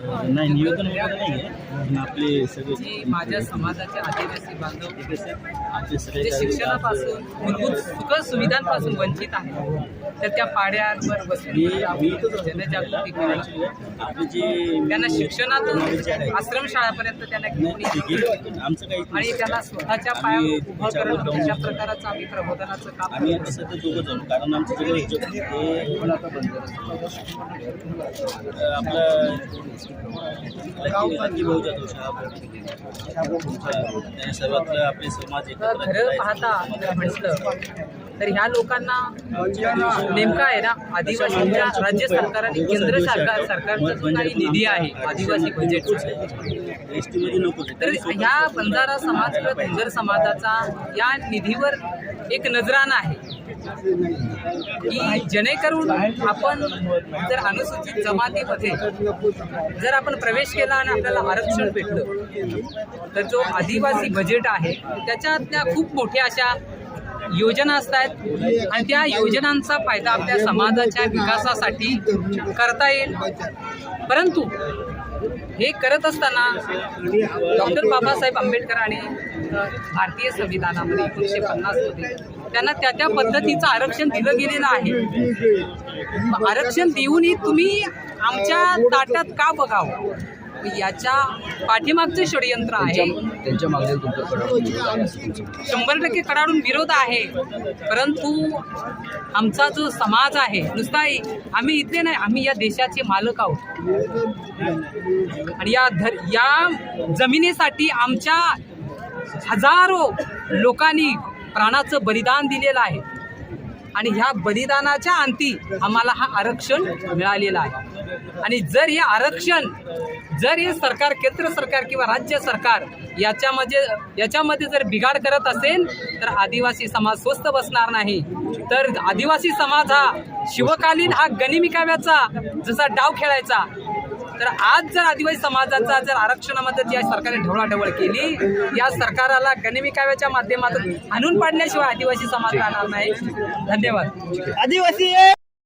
नाही नियोजन वगैरे नाही आहे, पण आपले सगळे जी माझ्या समाजाचे आदिवासी बांधव आपले सगळे जे शिक्षणापासून मूलभूत सुख सुविधांपासून वंचित आहेत, तर त्या पाड्यांवर बसून जनजागृती करणं, आपले जे त्यांना शिक्षणातून आश्रमशाळापर्यंत त्यांना घेऊन येणं आमचं काही आणि त्यांना स्वतःच्या पायावर उभं करणं, अशा प्रकारचं आम्ही प्रबोधनाचं काम आम्ही आता सध्या दोघं जण, कारण आमचं सगळं आपलं लकी भाऊ जाधव सर्वातलं आपले समाज तर खरं पाहता म्हटलं तर ह्या लोकांना नेमका आहे ना, आदिवासींच्या राज्य सरकार आणि केंद्र सरकारचा जो काही निधी आहे आदिवासी बजेटचा, तर ह्या बंजारा समाज किंवा धनगर समाजाचा या निधीवर एक नजराणा आहे की जेणेकरून आपण जर अनुसूचित जमातीमध्ये जर आपण प्रवेश केला आणि आपल्याला आरक्षण भेटलं, तर जो आदिवासी बजेट आहे त्याच्यातल्या खूप मोठ्या अशा योजना असतात आणि त्या योजनांचा फायदा आपल्या समाजाच्या विकासासाठी करता येईल. परंतु हे करत असताना डॉक्टर बाबासाहेब आंबेडकर आणि भारतीय संविधानामध्ये 1950 मध्ये त्यांना त्या पद्धतीचं आरक्षण दिलं गेलेलं आहे. आरक्षण देऊनही तुम्ही आमच्या ताटात का बघावं, याच्या पाठीमागचं षडयंत्र आहे. त्यांच्या मागे 100% कडाडून विरोध आहे. परंतु आमचा जो समाज आहे, नुसता आम्ही इथले नाही, आम्ही या देशाचे मालक आहोत आणि या जमिनीसाठी आमच्या हजारो लोकांनी प्राणाचं बलिदान दिलेलं आहे आणि ह्या बलिदानाच्या अंती आम्हाला हा आरक्षण मिळालेलं आहे. आणि जर हे आरक्षण जर हे सरकार, केंद्र सरकार किंवा राज्य सरकार याच्यामध्ये जर बिघाड करत असेल, तर आदिवासी समाज स्वस्त बसणार नाही. तर आदिवासी समाज हा शिवकालीन हा गनिमिकाव्याचा जसा डाव खेळायचा, तर आज जर आदिवासी समाजाचा जर आरक्षणामध्ये या सरकारने ढवळाढवळ केली, या सरकाराला गनिमिकाव्याच्या माध्यमातून आणून पाडल्याशिवाय आदिवासी समाज राहणार नाही. धन्यवाद. आदिवासी